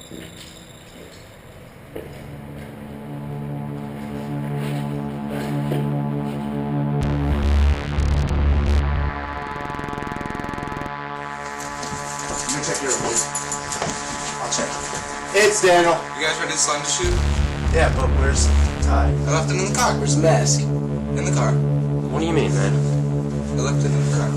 Check your voice. I'll check. It's Daniel. You guys ready to slime the shoot? Yeah, but where's Ty? I left him in the car. Where's the mask? In the car. What do you mean, man? I left it in the car.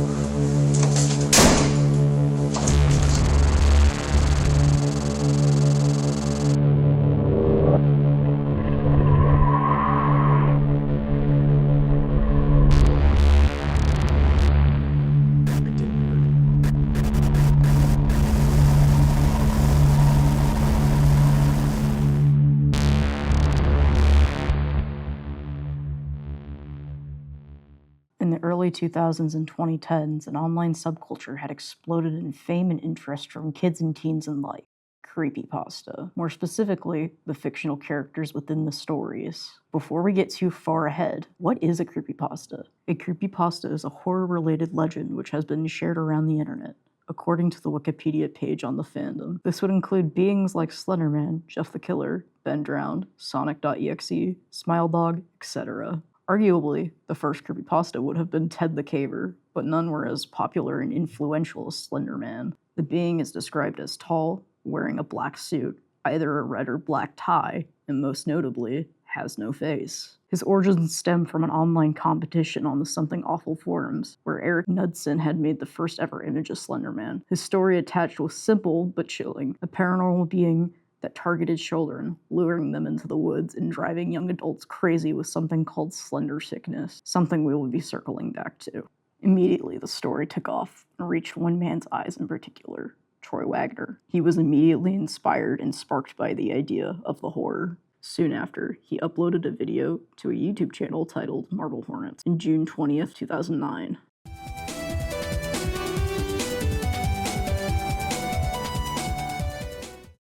In the early 2000s and 2010s, an online subculture had exploded in fame and interest from kids and teens alike. Creepypasta. More specifically, the fictional characters within the stories. Before we get too far ahead, what is a creepypasta? A creepypasta is a horror-related legend which has been shared around the internet, according to the Wikipedia page on the fandom. This would include beings like Slenderman, Jeff the Killer, Ben Drowned, Sonic.exe, Smiledog, etc. Arguably, the first creepypasta would have been Ted the Caver, but none were as popular and influential as Slenderman. The being is described as tall, wearing a black suit, either a red or black tie, and most notably, has no face. His origins stem from an online competition on the Something Awful forums, where Eric Knudsen had made the first ever image of Slenderman. His story attached was simple but chilling, a paranormal being that targeted children, luring them into the woods and driving young adults crazy with something called slender sickness, something we will be circling back to. Immediately, the story took off and reached one man's eyes in particular, Troy Wagner. He was immediately inspired and sparked by the idea of the horror. Soon after, he uploaded a video to a YouTube channel titled Marble Hornets in June 20th, 2009.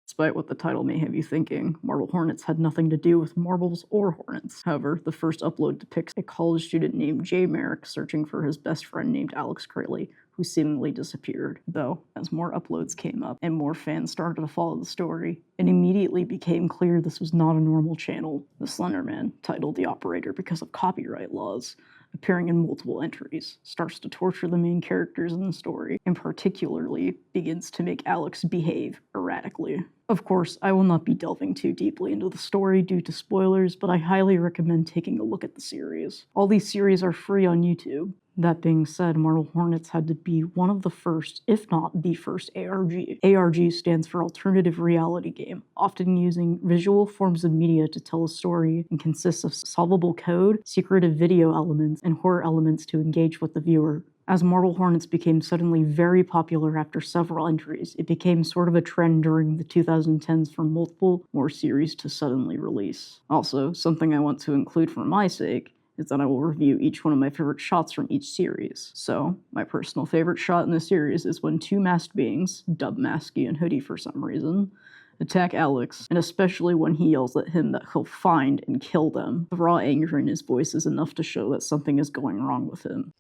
Despite what the title may have you thinking, Marble Hornets had nothing to do with marbles or hornets. However, the first upload depicts a college student named Jay Merrick searching for his best friend named Alex Crayley, who seemingly disappeared. Though, as more uploads came up and more fans started to follow the story, it immediately became clear this was not a normal channel. The Slenderman, titled The Operator because of copyright laws, appearing in multiple entries, starts to torture the main characters in the story, and particularly begins to make Alex behave erratically. Of course, I will not be delving too deeply into the story due to spoilers, but I highly recommend taking a look at the series. All these series are free on YouTube. That being said, Marble Hornets had to be one of the first, if not the first, ARG. ARG stands for Alternative Reality Game, often using visual forms of media to tell a story and consists of solvable code, secretive video elements, and horror elements to engage with the viewer. As Marble Hornets became suddenly very popular after several entries, it became sort of a trend during the 2010s for multiple more series to suddenly release. Also, something I want to include for my sake is that I will review each one of my favorite shots from each series. So, my personal favorite shot in the series is when two masked beings, dubbed Masky and Hoodie for some reason, attack Alex, and especially when he yells at him that he'll find and kill them. The raw anger in his voice is enough to show that something is going wrong with him.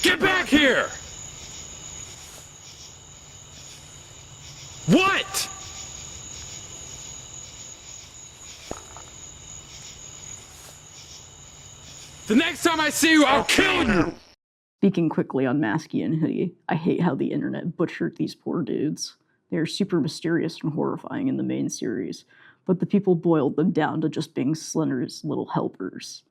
Get back here! What? The next time I see you, I'll kill you! Speaking quickly on Masky and Hoodie, I hate how the internet butchered these poor dudes. They are super mysterious and horrifying in the main series, but the people boiled them down to just being Slender's little helpers.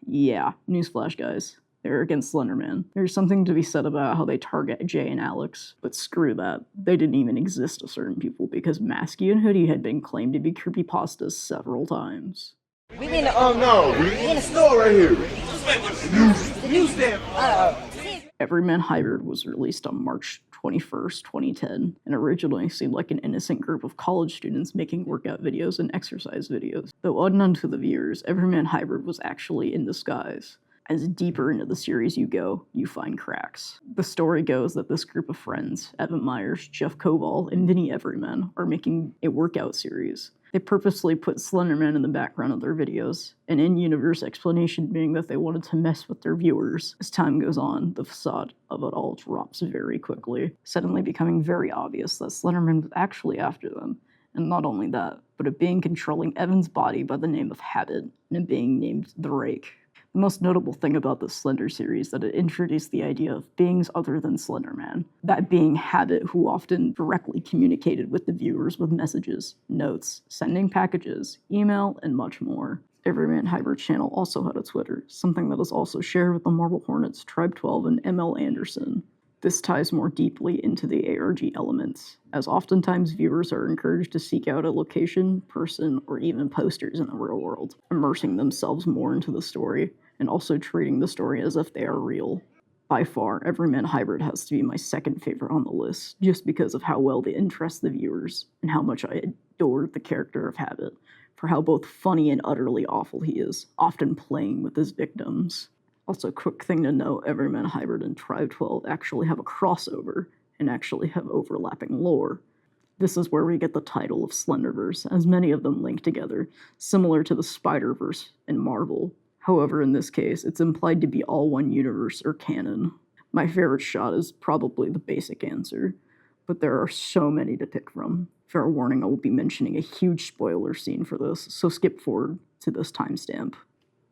Yeah, newsflash guys. They're against Slenderman. There's something to be said about how they target Jay and Alex, but screw that. They didn't even exist to certain people because Masky and Hoodie had been claimed to be creepypastas several times. We in the, oh no, we in the store right here. The newsstand. Everyman Hybrid was released on March 21st, 2010, and originally seemed like an innocent group of college students making workout videos and exercise videos. Though unknown to the viewers, Everyman Hybrid was actually in disguise. As deeper into the series you go, you find cracks. The story goes that this group of friends, Evan Myers, Jeff Koval, and Vinny Everyman, are making a workout series. They purposely put Slenderman in the background of their videos, an in-universe explanation being that they wanted to mess with their viewers. As time goes on, the facade of it all drops very quickly, suddenly becoming very obvious that Slenderman was actually after them. And not only that, but a being controlling Evan's body by the name of Habit, and a being named the Rake. The most notable thing about the Slender series is that it introduced the idea of beings other than Slenderman. That being Habit, who often directly communicated with the viewers with messages, notes, sending packages, email, and much more. Everyman Hybrid channel also had a Twitter, something that is also shared with the Marble Hornets, Tribe 12, and ML Anderson. This ties more deeply into the ARG elements, as oftentimes viewers are encouraged to seek out a location, person, or even posters in the real world, immersing themselves more into the story, and also treating the story as if they are real. By far, Everyman Hybrid has to be my second favorite on the list, just because of how well they interest the viewers, and how much I adored the character of Habit, for how both funny and utterly awful he is, often playing with his victims. Also, quick thing to note, Everyman Hybrid and Tribe 12 actually have a crossover, and actually have overlapping lore. This is where we get the title of Slenderverse, as many of them link together, similar to the Spider-Verse in Marvel. However, in this case, it's implied to be all one universe or canon. My favorite shot is probably the basic answer, but there are so many to pick from. Fair warning, I will be mentioning a huge spoiler scene for this, so skip forward to this timestamp.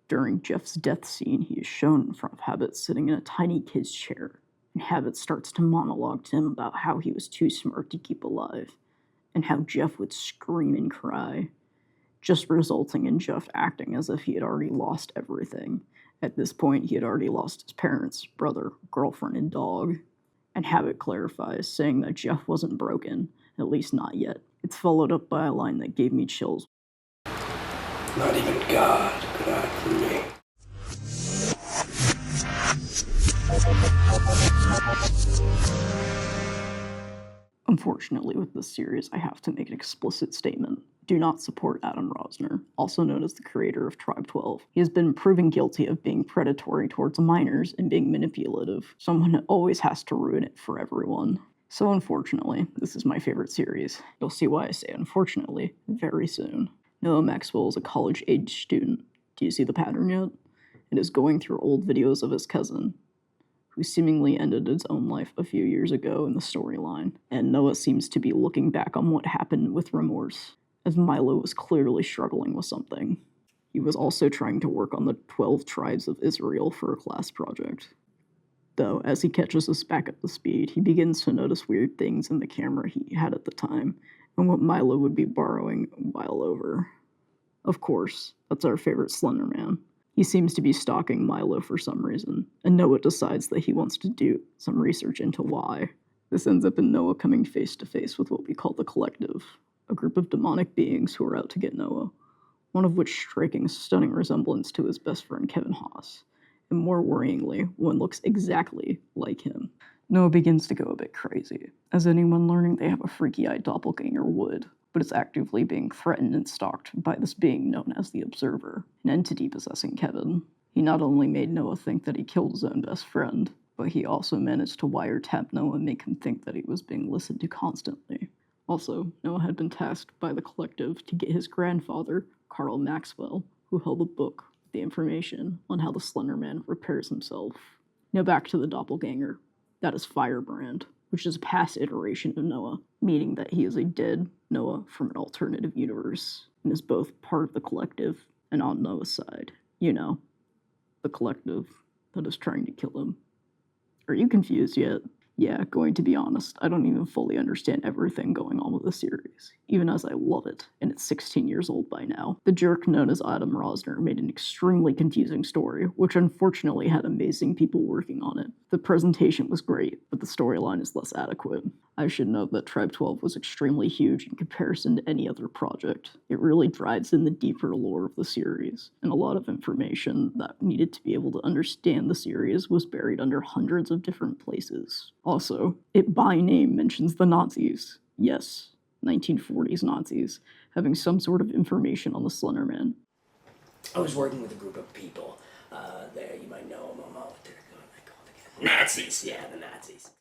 During Jeff's death scene, he is shown in front of Habit sitting in a tiny kid's chair, and Habit starts to monologue to him about how he was too smart to keep alive, and how Jeff would scream and cry, just resulting in Jeff acting as if he had already lost everything. At this point, he had already lost his parents, brother, girlfriend, and dog. And Habit clarifies, saying that Jeff wasn't broken, at least not yet. It's followed up by a line that gave me chills. Not even God could hide from me. Unfortunately, with this series, I have to make an explicit statement. Do not support Adam Rosner, also known as the creator of Tribe 12. He has been proven guilty of being predatory towards minors and being manipulative. Someone always has to ruin it for everyone. So unfortunately, this is my favorite series. You'll see why I say unfortunately very soon. Noah Maxwell is a college-age student. Do you see the pattern yet? It is going through old videos of his cousin, who seemingly ended his own life a few years ago in the storyline, and Noah seems to be looking back on what happened with remorse, as Milo was clearly struggling with something. He was also trying to work on the 12 tribes of Israel for a class project. Though, as he catches us back up to speed, he begins to notice weird things in the camera he had at the time, and what Milo would be borrowing while over. Of course, that's our favorite Slenderman. He seems to be stalking Milo for some reason, and Noah decides that he wants to do some research into why. This ends up in Noah coming face to face with what we call the Collective, a group of demonic beings who are out to get Noah, one of which striking a stunning resemblance to his best friend Kevin Haas, and more worryingly, one looks exactly like him. Noah begins to go a bit crazy, as anyone learning they have a freaky-eyed doppelganger would, but is actively being threatened and stalked by this being known as the Observer, an entity possessing Kevin. He not only made Noah think that he killed his own best friend, but he also managed to wiretap Noah and make him think that he was being listened to constantly. Also, Noah had been tasked by the Collective to get his grandfather, Carl Maxwell, who held a book with the information on how the Slenderman repairs himself. Now back to the doppelganger. That is Firebrand, which is a past iteration of Noah, meaning that he is a dead Noah from an alternative universe, and is both part of the Collective and on Noah's side. You know, the Collective that is trying to kill him. Are you confused yet? Yeah, going to be honest, I don't even fully understand everything going on with the series, even as I love it, and it's 16 years old by now. The jerk known as Adam Rosner made an extremely confusing story, which unfortunately had amazing people working on it. The presentation was great, but the storyline is less adequate. I should note that Tribe 12 was extremely huge in comparison to any other project. It really drives in the deeper lore of the series, and a lot of information that needed to be able to understand the series was buried under hundreds of different places. Also, it by name mentions the Nazis. Yes, 1940s Nazis, having some sort of information on the Slenderman. I was working with a group of people. There, you might know them. What they're called again? Nazis. Yeah, the Nazis.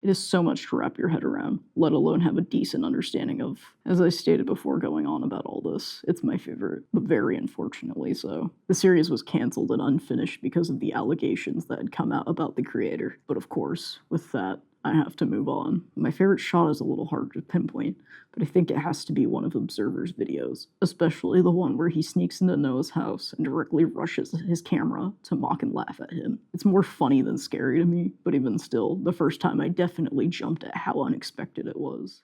It is so much to wrap your head around, let alone have a decent understanding of. As I stated before going on about all this, it's my favorite, but very unfortunately so. The series was cancelled and unfinished because of the allegations that had come out about the creator. But of course, with that, I have to move on. My favorite shot is a little hard to pinpoint, but I think it has to be one of Observer's videos, especially the one where he sneaks into Noah's house and directly rushes his camera to mock and laugh at him. It's more funny than scary to me, but even still, the first time I definitely jumped at how unexpected it was.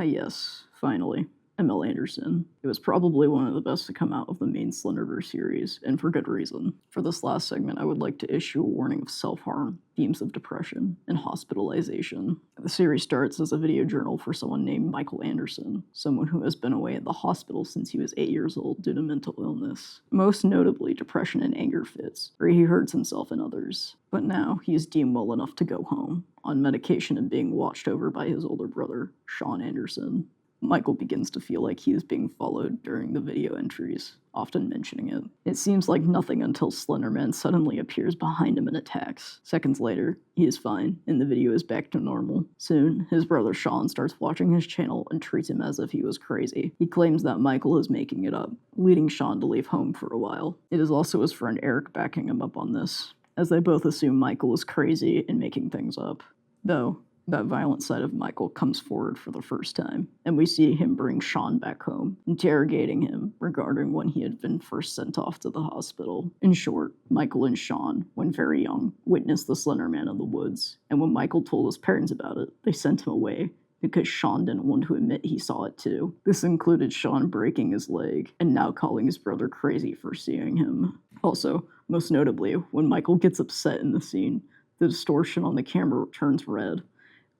Yes, finally. M.L. Anderson. It was probably one of the best to come out of the main Slenderverse series, and for good reason. For this last segment, I would like to issue a warning of self-harm, themes of depression, and hospitalization. The series starts as a video journal for someone named Michael Anderson, someone who has been away at the hospital since he was 8 years old due to mental illness. Most notably, depression and anger fits, where he hurts himself and others. But now, he is deemed well enough to go home, on medication and being watched over by his older brother, Sean Anderson. Michael begins to feel like he is being followed during the video entries, often mentioning it. It seems like nothing until Slenderman suddenly appears behind him and attacks. Seconds later, he is fine, and the video is back to normal. Soon, his brother Sean starts watching his channel and treats him as if he was crazy. He claims that Michael is making it up, leading Sean to leave home for a while. It is also his friend Eric backing him up on this, as they both assume Michael is crazy and making things up. Though, that violent side of Michael comes forward for the first time, and we see him bring Sean back home, interrogating him regarding when he had been first sent off to the hospital. In short, Michael and Sean, when very young, witnessed the Slender Man in the woods, and when Michael told his parents about it, they sent him away because Sean didn't want to admit he saw it too. This included Sean breaking his leg, and now calling his brother crazy for seeing him. Also, most notably, when Michael gets upset in the scene, the distortion on the camera turns red,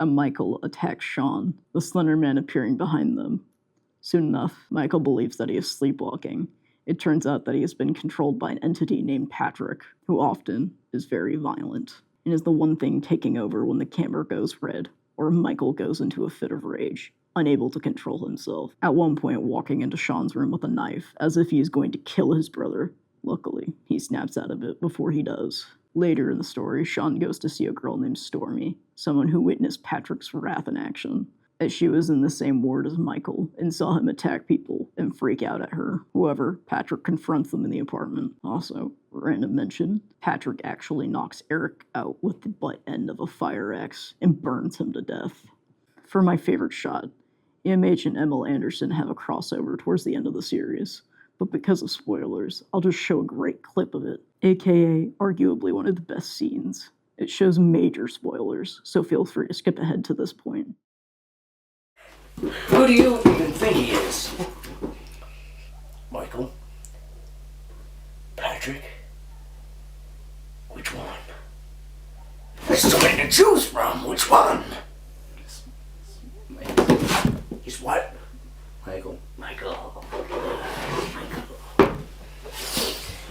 and Michael attacks Sean, the Slender Man appearing behind them. Soon enough, Michael believes that he is sleepwalking. It turns out that he has been controlled by an entity named Patrick, who often is very violent, and is the one thing taking over when the camera goes red, or Michael goes into a fit of rage, unable to control himself, at one point walking into Sean's room with a knife, as if he is going to kill his brother. Luckily, he snaps out of it before he does. Later in the story, Sean goes to see a girl named Stormy, someone who witnessed Patrick's wrath in action, as she was in the same ward as Michael and saw him attack people and freak out at her. However, Patrick confronts them in the apartment. Also, random mention, Patrick actually knocks Eric out with the butt end of a fire axe and burns him to death. For my favorite shot, EMH and M.L. Anderson have a crossover towards the end of the series, but because of spoilers, I'll just show a great clip of it, aka arguably one of the best scenes. It shows major spoilers, so feel free to skip ahead to this point. Who do you even think he is? Michael? Patrick? Which one? There's so many to choose from. Which one? He's what? Michael.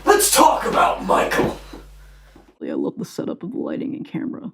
Let's talk about Michael. I love the setup of the lighting and camera.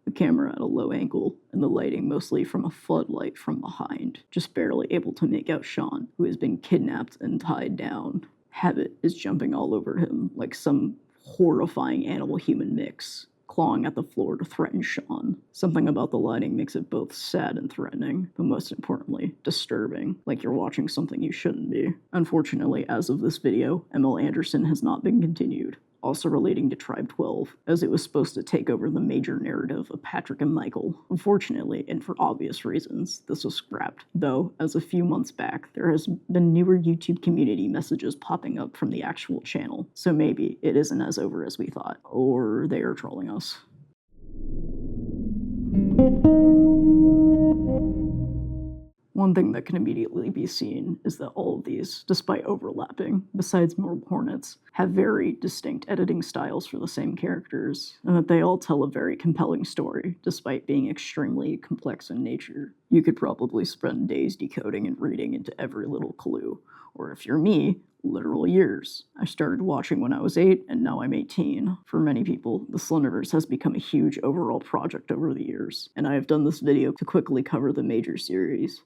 The camera at a low angle, and the lighting mostly from a floodlight from behind, just barely able to make out Sean, who has been kidnapped and tied down. Habit is jumping all over him like some horrifying animal-human mix, clawing at the floor to threaten Sean. Something about the lighting makes it both sad and threatening, but most importantly, disturbing, like you're watching something you shouldn't be. Unfortunately, as of this video, M.L. Anderson has not been continued, also relating to Tribe 12, as it was supposed to take over the major narrative of Patrick and Michael. Unfortunately, and for obvious reasons, this was scrapped, though, as a few months back, there has been newer YouTube community messages popping up from the actual channel, so maybe it isn't as over as we thought, or they are trolling us. One thing that can immediately be seen is that all of these, despite overlapping, besides Marble Hornets, have very distinct editing styles for the same characters, and that they all tell a very compelling story, despite being extremely complex in nature. You could probably spend days decoding and reading into every little clue, or if you're me, literal years. I started watching when I was 8, and now I'm 18. For many people, the Slenderverse has become a huge overall project over the years, and I have done this video to quickly cover the major series.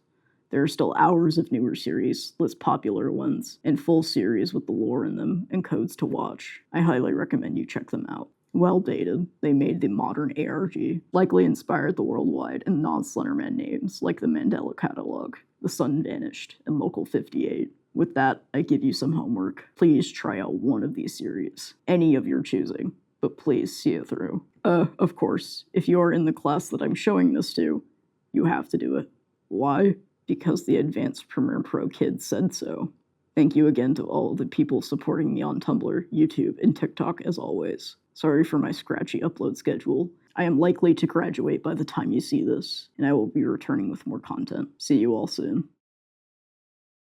There are still hours of newer series, less popular ones, and full series with the lore in them and codes to watch. I highly recommend you check them out. Well dated, they made the modern ARG, likely inspired the worldwide and non-Slenderman names like the Mandela Catalog, The Sun Vanished, and Local 58. With that, I give you some homework. Please try out one of these series, any of your choosing, but please see it through. Of course, if you are in the class that I'm showing this to, you have to do it. Why? Because the Advanced Premiere Pro kids said so. Thank you again to all the people supporting me on Tumblr, YouTube, and TikTok as always. Sorry for my scratchy upload schedule. I am likely to graduate by the time you see this, and I will be returning with more content. See you all soon.